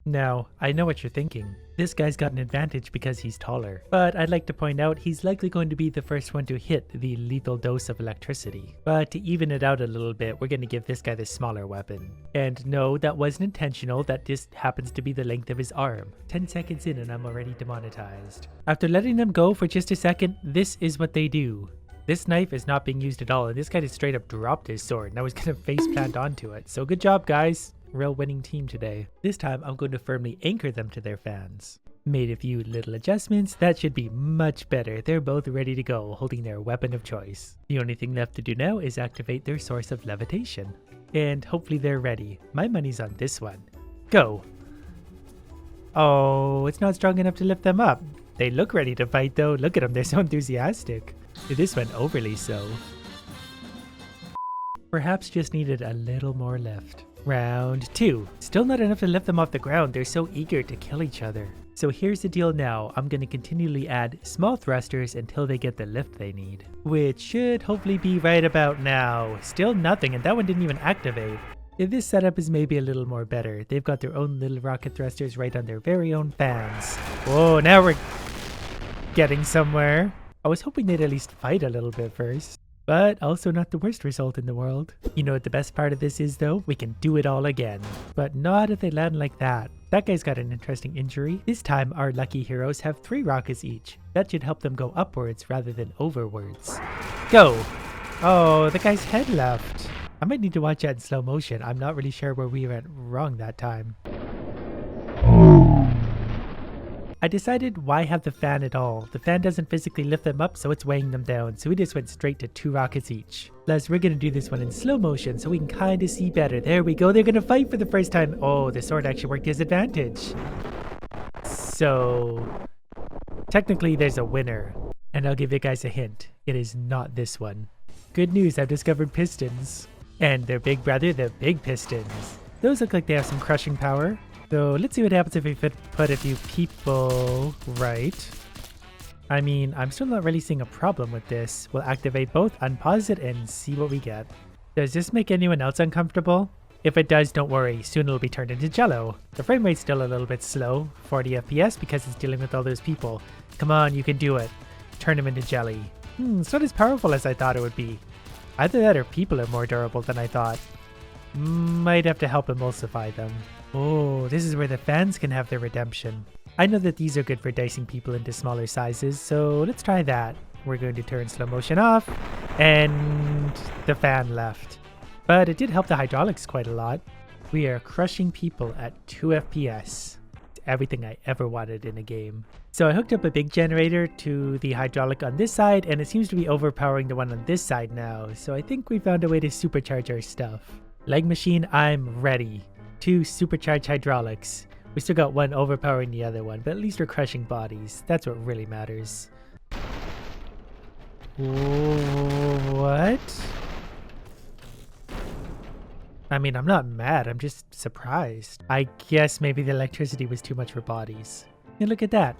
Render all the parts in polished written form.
Now, I know what you're thinking. This guy's got an advantage because he's taller. But I'd like to point out he's likely going to be the first one to hit the lethal dose of electricity. But to even it out a little bit, we're going to give this guy the smaller weapon. And no, that wasn't intentional, that just happens to be the length of his arm. 10 seconds in and I'm already demonetized. After letting them go for just a second, this is what they do. This knife is not being used at all, and this guy just straight up dropped his sword and I was going to face plant onto it. So good job, guys. Real winning team today. This time I'm going to firmly anchor them to their fans. Made a few little adjustments, that should be much better. They're both ready to go, holding their weapon of choice. The only thing left to do now is activate their source of levitation. And hopefully they're ready. My money's on this one. Go! Oh, it's not strong enough to lift them up. They look ready to fight though. Look at them, they're so enthusiastic. This went overly so. Perhaps just needed a little more lift. Round 2. Still not enough to lift them off the ground. They're so eager to kill each other. So here's the deal now. I'm going to continually add small thrusters until they get the lift they need. Which should hopefully be right about now. Still nothing, and that one didn't even activate. This setup is maybe a little more better. They've got their own little rocket thrusters right on their very own fans. Whoa, now we're getting somewhere. I was hoping they'd at least fight a little bit first. But also not the worst result in the world. You know what the best part of this is though? We can do it all again. But not if they land like that. That guy's got an interesting injury. This time our lucky heroes have 3 rockets each. That should help them go upwards rather than overwards. Go! Oh, the guy's head left. I might need to watch that in slow motion. I'm not really sure where we went wrong that time. I decided why have the fan at all? The fan doesn't physically lift them up, so it's weighing them down. So we just went straight to 2 rockets each. Plus, we're going to do this one in slow motion so we can kind of see better. There we go. They're going to fight for the first time. Oh, the sword actually worked to his advantage. So, technically there's a winner. And I'll give you guys a hint. It is not this one. Good news, I've discovered pistons. And their big brother, the big pistons. Those look like they have some crushing power. So let's see what happens if we put a few people right. I mean, I'm still not really seeing a problem with this. We'll activate both, unpause it, and see what we get. Does this make anyone else uncomfortable? If it does, don't worry, soon it'll be turned into jello. The frame rate's still a little bit slow, 40 FPS, because it's dealing with all those people. Come on, you can do it. Turn them into jelly. It's not as powerful as I thought it would be. Either that or people are more durable than I thought. Might have to help emulsify them. Oh, this is where the fans can have their redemption. I know that these are good for dicing people into smaller sizes, so let's try that. We're going to turn slow motion off, and the fan left. But it did help the hydraulics quite a lot. We are crushing people at 2 FPS. It's everything I ever wanted in a game. So I hooked up a big generator to the hydraulic on this side, and it seems to be overpowering the one on this side now. So I think we found a way to supercharge our stuff. Leg machine, I'm ready. 2 supercharged hydraulics. We still got one overpowering the other one, but at least we're crushing bodies. That's what really matters. What? I mean, I'm not mad, I'm just surprised. I guess maybe the electricity was too much for bodies. And look at that.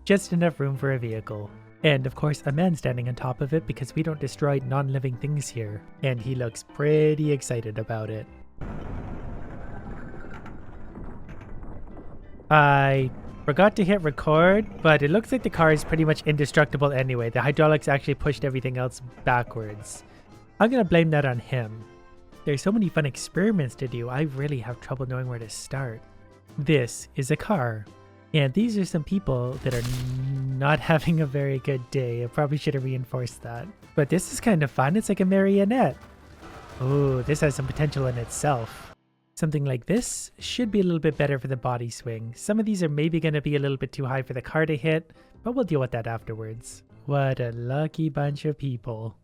Just enough room for a vehicle. And of course, a man standing on top of it because we don't destroy non-living things here. And he looks pretty excited about it. I forgot to hit record, but it looks like the car is pretty much indestructible anyway. The hydraulics actually pushed everything else backwards. I'm gonna blame that on him. There's so many fun experiments to do, I really have trouble knowing where to start. This is a car. And these are some people that are not having a very good day. I probably should have reinforced that. But this is kind of fun, it's like a marionette. Ooh, this has some potential in itself. Something like this should be a little bit better for the body swing. Some of these are maybe going to be a little bit too high for the car to hit, but we'll deal with that afterwards. What a lucky bunch of people.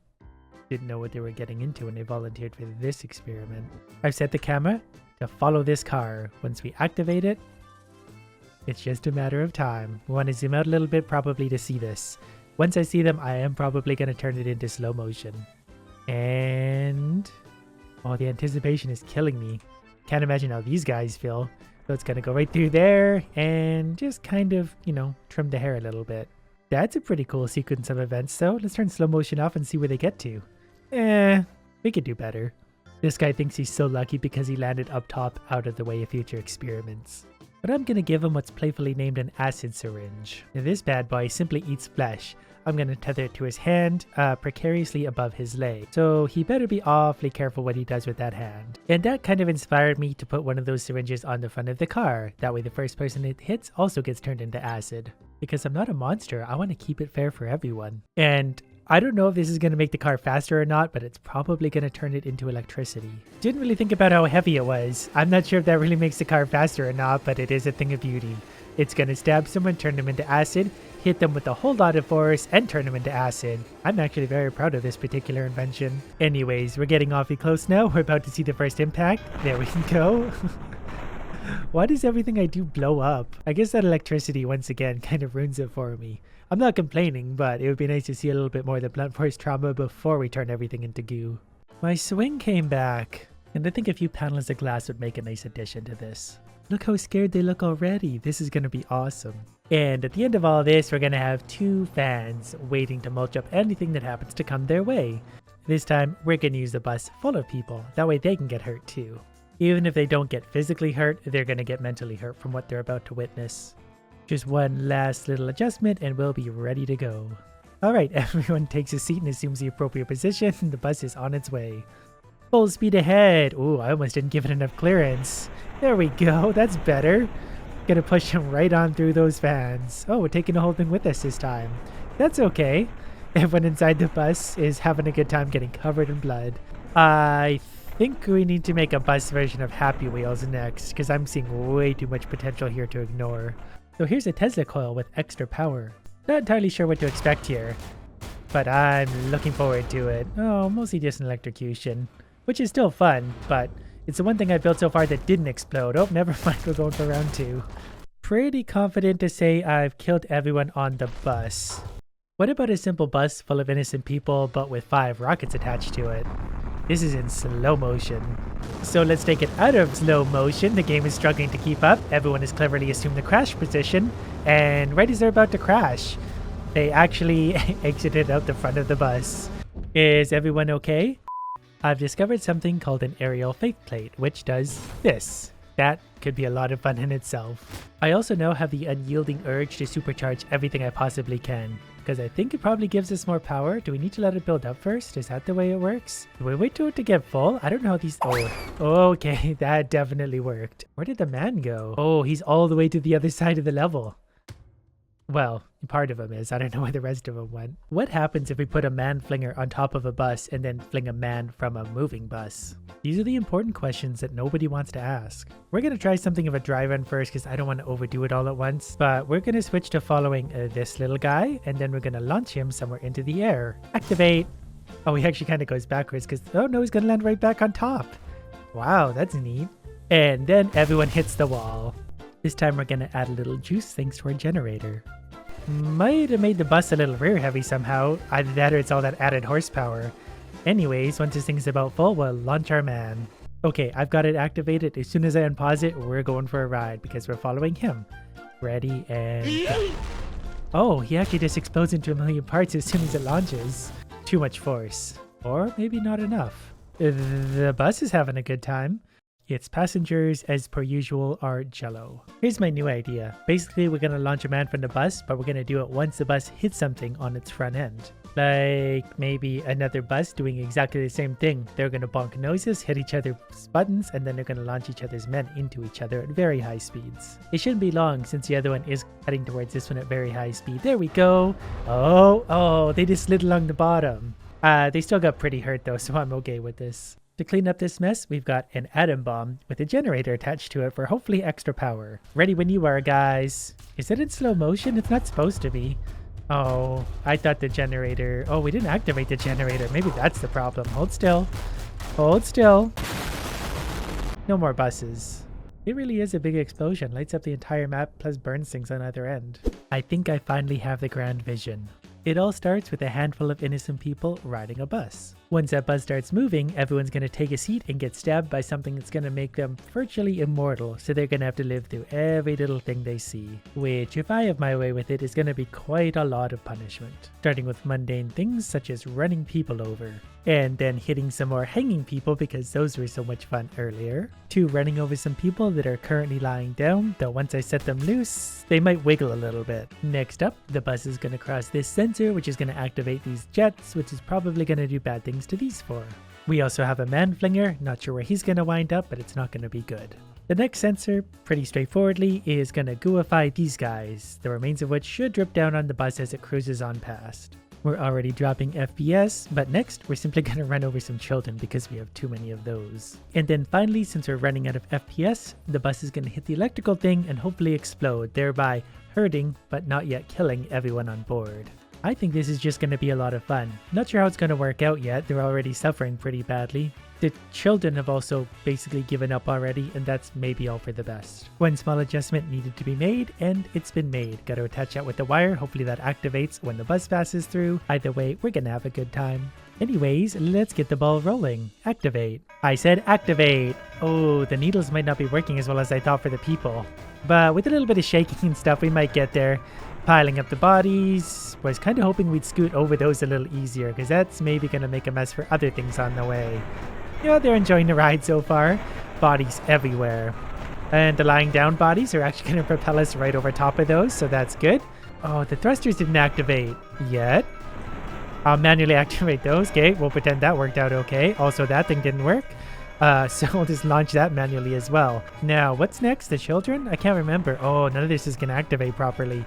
Didn't know what they were getting into when they volunteered for this experiment. I've set the camera to follow this car. Once we activate it, it's just a matter of time. We want to zoom out a little bit probably to see this. Once I see them, I am probably going to turn it into slow motion. And... oh, the anticipation is killing me. Can't imagine how these guys feel. So it's gonna go right through there and just kind of, you know, trim the hair a little bit. That's a pretty cool sequence of events, so let's turn slow motion off and see where they get to. We could do better. This guy thinks he's so lucky because he landed up top out of the way of future experiments. but I'm gonna give him what's playfully named an acid syringe. Now this bad boy simply eats flesh. I'm gonna tether it to his hand, precariously above his leg. So he better be awfully careful what he does with that hand. And that kind of inspired me to put one of those syringes on the front of the car. That way the first person it hits also gets turned into acid. Because I'm not a monster, I want to keep it fair for everyone. And I don't know if this is going to make the car faster or not, but it's probably going to turn it into electricity. Didn't really think about how heavy it was. I'm not sure if that really makes the car faster or not, but it is a thing of beauty. It's going to stab someone, turn them into acid, hit them with a whole lot of force, and turn them into acid. I'm actually very proud of this particular invention. Anyways, we're getting awfully close now. We're about to see the first impact. There we go. Why does everything I do blow up? I guess that electricity once again kind of ruins it for me. I'm not complaining, but it would be nice to see a little bit more of the blunt force trauma before we turn everything into goo. My swing came back, and I think a few panels of glass would make a nice addition to this. Look how scared they look already. This is going to be awesome. And at the end of all this, we're going to have 2 fans waiting to mulch up anything that happens to come their way. This time, we're going to use a bus full of people. That way they can get hurt too. Even if they don't get physically hurt, they're going to get mentally hurt from what they're about to witness. Just one last little adjustment and we'll be ready to go. Alright, everyone takes a seat and assumes the appropriate position. The bus is on its way. Full speed ahead. Ooh, I almost didn't give it enough clearance. There we go, that's better. Gonna push him right on through those fans. Oh, we're taking the whole thing with us this time. That's okay. Everyone inside the bus is having a good time getting covered in blood. I think we need to make a bus version of Happy Wheels next, because I'm seeing way too much potential here to ignore. So here's a Tesla coil with extra power. Not entirely sure what to expect here, but I'm looking forward to it. Oh, mostly just an electrocution, which is still fun, but it's the one thing I built so far that didn't explode. Oh, never mind, we're going for round 2. Pretty confident to say I've killed everyone on the bus. What about a simple bus full of innocent people, but with 5 rockets attached to it? This is in slow motion. So let's take it out of slow motion. The game is struggling to keep up. Everyone has cleverly assumed the crash position. And right as they're about to crash, they actually exited out the front of the bus. Is everyone okay? I've discovered something called an aerial faceplate, which does this. That could be a lot of fun in itself. I also now have the unyielding urge to supercharge everything I possibly can, because I think it probably gives us more power. Do we need to let it build up first? Is that the way it works? Do we wait till it to get full? I don't know how these... Oh, okay, that definitely worked. Where did the man go? Oh, he's all the way to the other side of the level. Well, part of him is. I don't know where the rest of them went. What happens if we put a man flinger on top of a bus and then fling a man from a moving bus? These are the important questions that nobody wants to ask. We're going to try something of a dry run first because I don't want to overdo it all at once. But we're going to switch to following this little guy, and then we're going to launch him somewhere into the air. Activate! Oh, he actually kind of goes backwards because, oh no, he's going to land right back on top. Wow, that's neat. And then everyone hits the wall. This time we're going to add a little juice thanks to our generator. Might have made the bus a little rear heavy somehow. Either that or it's all that added horsepower. Anyways, once this thing's about full, we'll launch our man. Okay, I've got it activated. As soon as I unpause it, we're going for a ride because we're following him. Ready and go. Oh, he actually just explodes into a million parts as soon as it launches. Too much force. Or maybe not enough. The bus is having a good time. Its passengers, as per usual, are jello. Here's my new idea. Basically, we're going to launch a man from the bus, but we're going to do it once the bus hits something on its front end. Like maybe another bus doing exactly the same thing. They're going to bonk noses, hit each other's buttons, and then they're going to launch each other's men into each other at very high speeds. It shouldn't be long since the other one is heading towards this one at very high speed. There we go. Oh, they just slid along the bottom. They still got pretty hurt though, so I'm okay with this. To clean up this mess, we've got an atom bomb with a generator attached to it for hopefully extra power. Ready when you are, guys. Is it in slow motion? It's not supposed to be. Oh, I thought the generator... Oh, we didn't activate the generator. Maybe that's the problem. Hold still. Hold still. No more buses. It really is a big explosion. Lights up the entire map plus burns things on either end. I think I finally have the grand vision. It all starts with a handful of innocent people riding a bus. Once that bus starts moving, everyone's going to take a seat and get stabbed by something that's going to make them virtually immortal, so they're going to have to live through every little thing they see, which if I have my way with it is going to be quite a lot of punishment, starting with mundane things such as running people over, and then hitting some more hanging people because those were so much fun earlier, to running over some people that are currently lying down, though once I set them loose, they might wiggle a little bit. Next up, the bus is going to cross this sensor, which is going to activate these jets, which is probably going to do bad things to these four. We also have a man flinger, not sure where he's going to wind up, but it's not going to be good. The next sensor, pretty straightforwardly, is going to gooify these guys, the remains of which should drip down on the bus as it cruises on past. We're already dropping FPS, but next we're simply going to run over some children because we have too many of those. And then finally, since we're running out of FPS, the bus is going to hit the electrical thing and hopefully explode, thereby hurting but not yet killing everyone on board. I think this is just going to be a lot of fun. Not sure how it's going to work out yet, they're already suffering pretty badly. The children have also basically given up already, and that's maybe all for the best. One small adjustment needed to be made, and it's been made. Got to attach that with the wire, hopefully that activates when the bus passes through. Either way, we're gonna have a good time. Anyways, let's get the ball rolling. Activate. I said activate! Oh, the needles might not be working as well as I thought for the people. But with a little bit of shaking and stuff, we might get there. Piling up the bodies. Was kind of hoping we'd scoot over those a little easier, because that's maybe gonna make a mess for other things on the way. Yeah, they're enjoying the ride so far. Bodies everywhere. And the lying down bodies are actually going to propel us right over top of those, so that's good. Oh, the thrusters didn't activate yet. I'll manually activate those. Okay, we'll pretend that worked out okay. Also, that thing didn't work. So we'll just launch that manually as well. Now, what's next? The children? I can't remember. Oh, none of this is going to activate properly.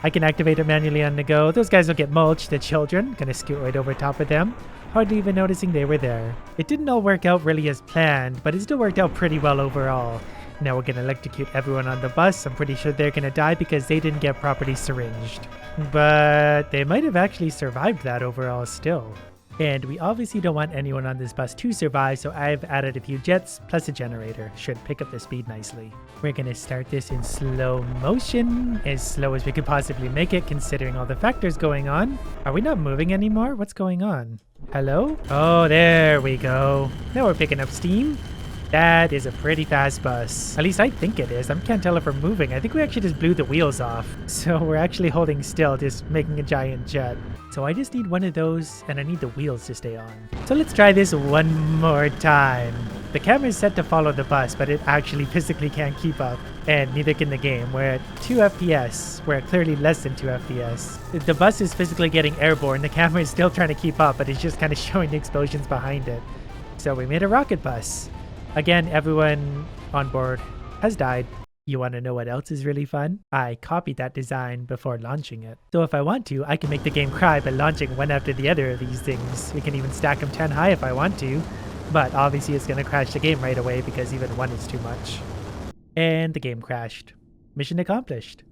I can activate it manually on the go. Those guys will get mulched, the children. Gonna scoot right over top of them. Hardly even noticing they were there. It didn't all work out really as planned, but it still worked out pretty well overall. Now we're gonna electrocute everyone on the bus. I'm pretty sure they're gonna die because they didn't get properly syringed. But they might have actually survived that overall still. And we obviously don't want anyone on this bus to survive, so I've added a few jets plus a generator. Should pick up the speed nicely. We're gonna start this in slow motion, as slow as we could possibly make it considering all the factors going on. Are we not moving anymore? What's going on? Hello? Oh, there we go. Now we're picking up steam. That is a pretty fast bus. At least I think it is. I can't tell if we're moving. I think we actually just blew the wheels off. So we're actually holding still, just making a giant jet. So I just need one of those, and I need the wheels to stay on. So let's try this one more time. The camera is set to follow the bus, but it actually physically can't keep up. And neither can the game. We're at 2 FPS. We're at clearly less than 2 FPS. The bus is physically getting airborne. The camera is still trying to keep up, but it's just kind of showing the explosions behind it. So we made a rocket bus. Again, everyone on board has died. You want to know what else is really fun? I copied that design before launching it. So if I want to, I can make the game cry by launching one after the other of these things. We can even stack them 10 high if I want to. But obviously it's going to crash the game right away because even one is too much. And the game crashed. Mission accomplished.